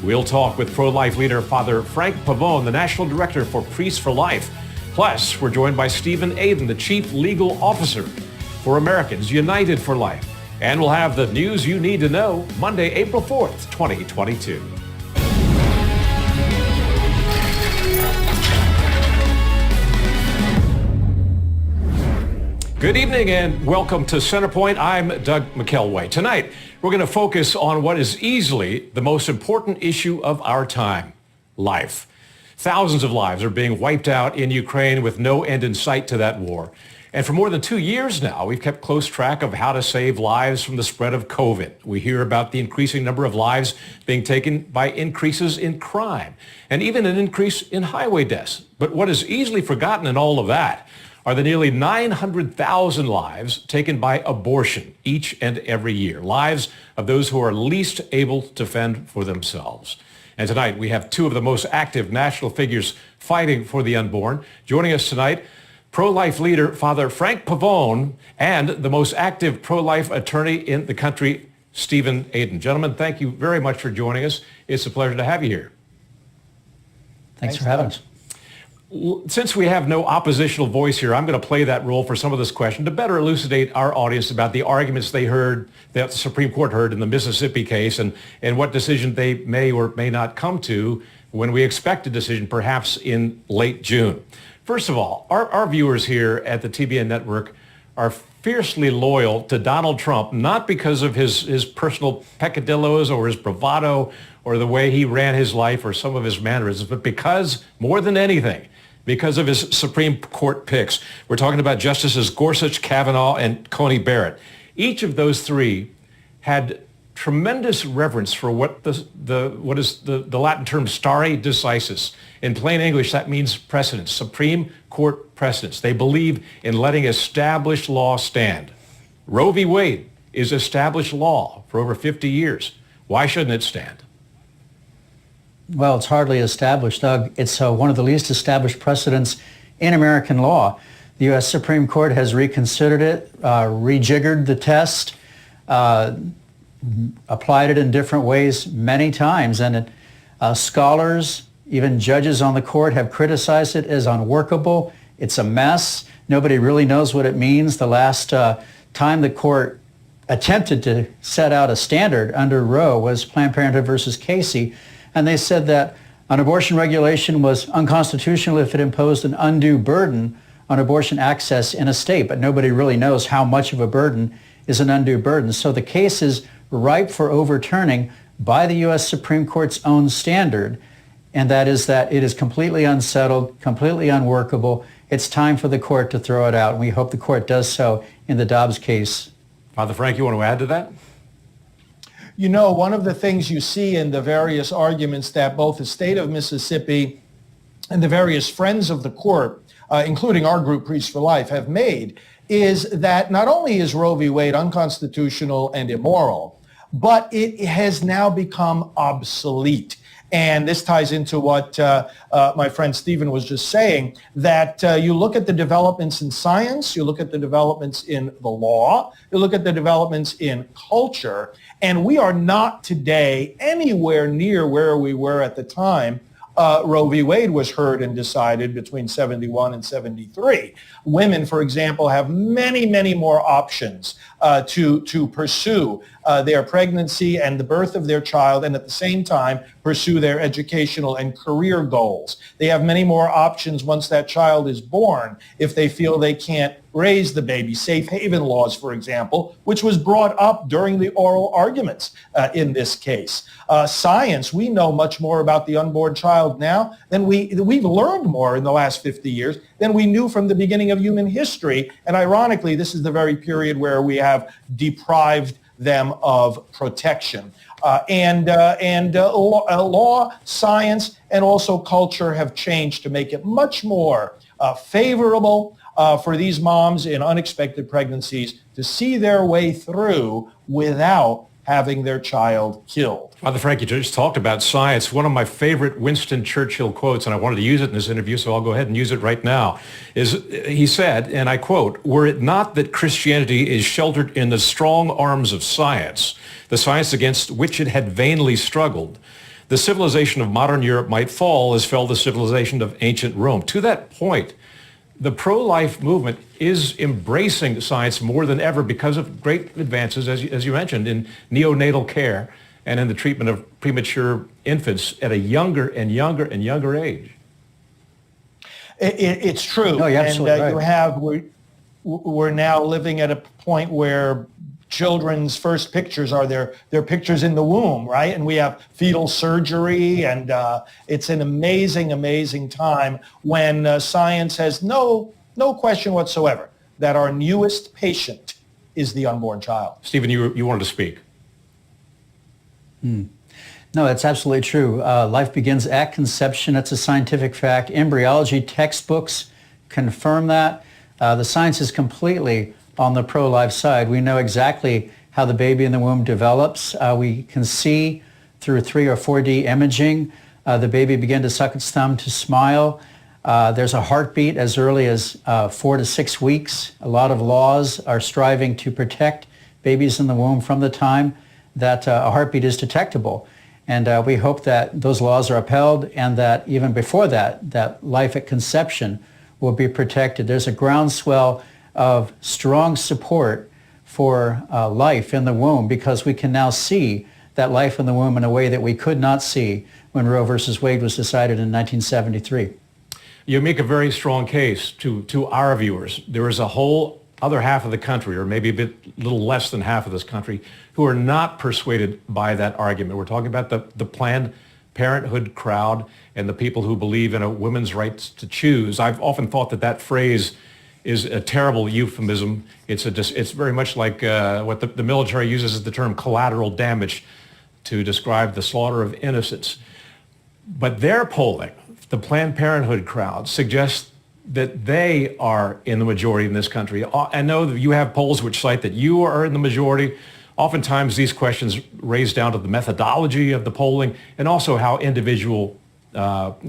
We'll talk with pro-life leader Father Frank Pavone, the National Director for Priests for Life. Plus, we're joined by Steve Aden, the Chief Legal Officer for Americans United for Life. And we'll have the news you need to know Monday, April 4th, 2022. Good evening and welcome to CenterPoint. I'm Doug McKelway. Tonight, we're going to focus on what is easily the most important issue of our time, life. Thousands of lives are being wiped out in Ukraine with no end in sight to that war. And for more than 2 years now, we've kept close track of how to save lives from the spread of COVID. We hear about the increasing number of lives being taken by increases in crime and even an increase in highway deaths. But what is easily forgotten in all of that are the nearly 900,000 lives taken by abortion each and every year, lives of those who are least able to fend for themselves. And tonight, we have two of the most active national figures fighting for the unborn. Joining us tonight, pro-life leader Father Frank Pavone and the most active pro-life attorney in the country, Steve Aden. Gentlemen, thank you very much for joining us. It's a pleasure to have you here. Thanks for having us. Since we have no oppositional voice here, I'm going to play that role for some of this question to better elucidate our audience about the arguments they heard, that the Supreme Court heard in the Mississippi case, and what decision they may or may not come to when we expect a decision perhaps in late June. First of all, our viewers here at the TBN network are fiercely loyal to Donald Trump, not because of his personal peccadillos or his bravado or the way he ran his life or some of his mannerisms, but because, more than anything, because of his Supreme Court picks. We're talking about Justices Gorsuch, Kavanaugh, and Coney Barrett. Each of those three had tremendous reverence for what is the Latin term stare decisis. In plain English, that means precedents, Supreme Court precedents. They believe in letting established law stand. Roe v. Wade is established law for over 50 years. Why shouldn't it stand? Well, it's hardly established, Doug. It's one of the least established precedents in American law. The U.S. Supreme Court has reconsidered it, rejiggered the test, applied it in different ways many times, and scholars, even judges on the court, have criticized it as unworkable. It's a mess. Nobody really knows what it means. The last time the court attempted to set out a standard under Roe was Planned Parenthood versus Casey, and they said that an abortion regulation was unconstitutional if it imposed an undue burden on abortion access in a state, but nobody really knows how much of a burden is an undue burden. So the case is ripe for overturning by the U.S. Supreme Court's own standard, and that is that it is completely unsettled, completely unworkable. It's time for the court to throw it out, and we hope the court does so in the Dobbs case. Father Frank, you want to add to that? You know, one of the things you see in the various arguments that both the state of Mississippi and the various friends of the court, including our group, Priests for Life, have made is that not only is Roe v. Wade unconstitutional and immoral, but it has now become obsolete. And this ties into what my friend Stephen was just saying, that you look at the developments in science, you look at the developments in the law, you look at the developments in culture, and we are not today anywhere near where we were at the time Roe v. Wade was heard and decided between 71 and 73. Women, for example, have many, many more options to pursue their pregnancy and the birth of their child, and at the same time pursue their educational and career goals. They have many more options once that child is born if they feel they can't raise the baby. Safe haven laws, for example, which was brought up during the oral arguments in this case. Science, we know much more about the unborn child now than we've learned more in the last 50 years than we knew from the beginning of human history. And ironically, this is the very period where we have deprived them of protection. Law, science, and also culture have changed to make it much more favorable for these moms in unexpected pregnancies to see their way through without having their child killed. Father Frank, you just talked about science. One of my favorite Winston Churchill quotes, and I wanted to use it in this interview, so I'll go ahead and use it right now, is he said, and I quote, "Were it not that Christianity is sheltered in the strong arms of science, the science against which it had vainly struggled, the civilization of modern Europe might fall as fell the civilization of ancient Rome. To that point, the pro-life movement is embracing science more than ever because of great advances, as you mentioned, in neonatal care and in the treatment of premature infants at a younger and younger and younger age. It's true. No, you're absolutely right. We're now living at a point where children's first pictures are their pictures in the womb, right? And we have fetal surgery, and it's an amazing, amazing time when science has no question whatsoever that our newest patient is the unborn child. Stephen, you wanted to speak. No, that's absolutely true. Life begins at conception. It's a scientific fact. Embryology textbooks confirm that. The science is completely on the pro-life side. We know exactly how the baby in the womb develops. We can see through 3 or 4D imaging the baby begin to suck its thumb, to smile. There's a heartbeat as early as 4 to 6 weeks. A lot of laws are striving to protect babies in the womb from the time that a heartbeat is detectable. And we hope that those laws are upheld, and that even before that, that life at conception will be protected. There's a groundswell of strong support for life in the womb, because we can now see that life in the womb in a way that we could not see when Roe versus Wade was decided in 1973. You make a very strong case to our viewers. There is a whole other half of the country, or maybe a little less than half of this country, who are not persuaded by that argument. We're talking about the Planned Parenthood crowd and the people who believe in a woman's right to choose. I've often thought that phrase is a terrible euphemism. It's very much like what the military uses as the term collateral damage to describe the slaughter of innocents. But their polling, the Planned Parenthood crowd, suggests that they are in the majority in this country. I know that you have polls which cite that you are in the majority. Oftentimes these questions raise down to the methodology of the polling and also how individual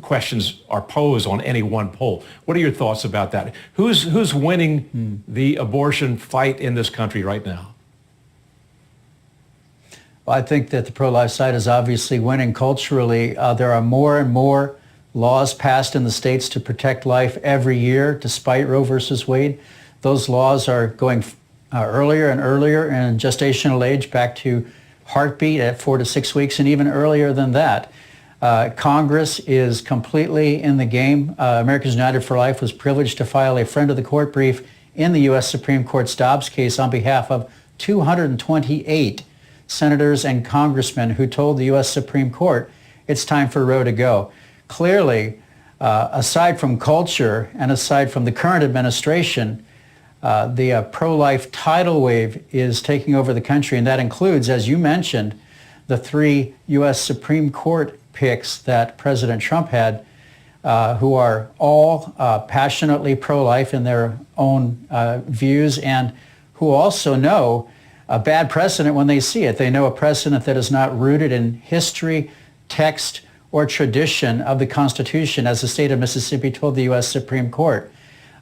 questions are posed on any one poll. What are your thoughts about that? Who's winning the abortion fight in this country right now? Well, I think that the pro-life side is obviously winning culturally. There are more and more laws passed in the states to protect life every year, despite Roe versus Wade. Those laws are going earlier and earlier in gestational age, back to heartbeat at 4 to 6 weeks, and even earlier than that. Congress is completely in the game. Americans United for Life was privileged to file a friend of the court brief in the U.S. Supreme Court's Dobbs case on behalf of 228 senators and congressmen who told the U.S. Supreme Court it's time for Roe to go. Clearly, aside from culture and aside from the current administration, the pro-life tidal wave is taking over the country, and that includes, as you mentioned, the 3 U.S. Supreme Court picks that President Trump had, who are all passionately pro-life in their own views, and who also know a bad precedent when they see it. They know a precedent that is not rooted in history, text, or tradition of the Constitution, as the state of Mississippi told the U.S. Supreme Court.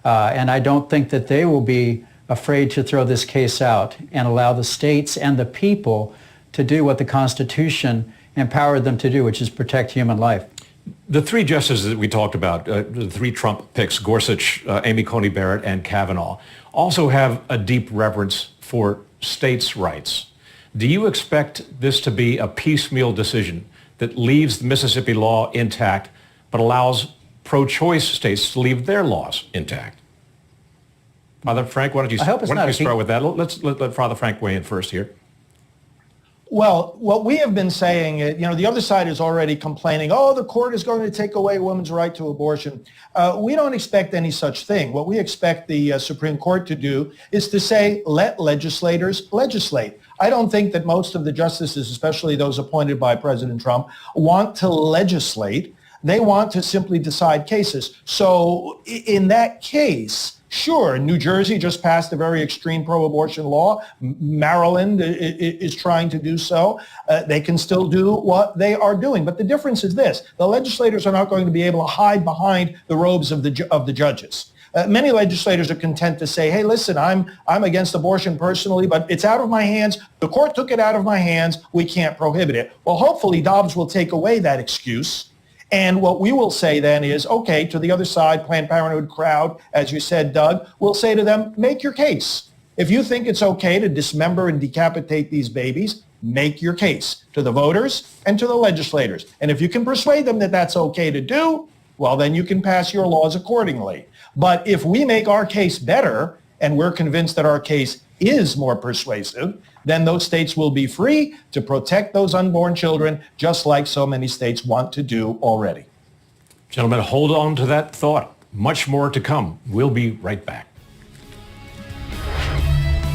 And I don't think that they will be afraid to throw this case out and allow the states and the people to do what the Constitution empowered them to do, which is protect human life. The 3 justices that we talked about, the 3 Trump picks, Gorsuch, Amy Coney Barrett, and Kavanaugh, also have a deep reverence for states' rights. Do you expect this to be a piecemeal decision that leaves the Mississippi law intact but allows pro-choice states to leave their laws intact? Father Frank, why don't you start with that? Let's let Father Frank weigh in first here. Well, what we have been saying, the other side is already complaining, the court is going to take away a woman's right to abortion. We don't expect any such thing. What we expect the Supreme Court to do is to say, let legislators legislate. I don't think that most of the justices, especially those appointed by President Trump, want to legislate. They want to simply decide cases. So in that case, sure, New Jersey just passed a very extreme pro-abortion law. Maryland is trying to do so. They can still do what they are doing. But the difference is this. The legislators are not going to be able to hide behind the robes of the judges. Many legislators are content to say, hey, listen, I'm against abortion personally, but it's out of my hands. The court took it out of my hands. We can't prohibit it. Well, hopefully Dobbs will take away that excuse. And what we will say then is, okay, to the other side, Planned Parenthood crowd, as you said, Doug, we'll say to them, make your case. If you think it's okay to dismember and decapitate these babies, make your case to the voters and to the legislators. And if you can persuade them that that's okay to do, well, then you can pass your laws accordingly. But if we make our case better and we're convinced that our case is more persuasive, then those states will be free to protect those unborn children, just like so many states want to do already. Gentlemen, hold on to that thought. Much more to come. We'll be right back.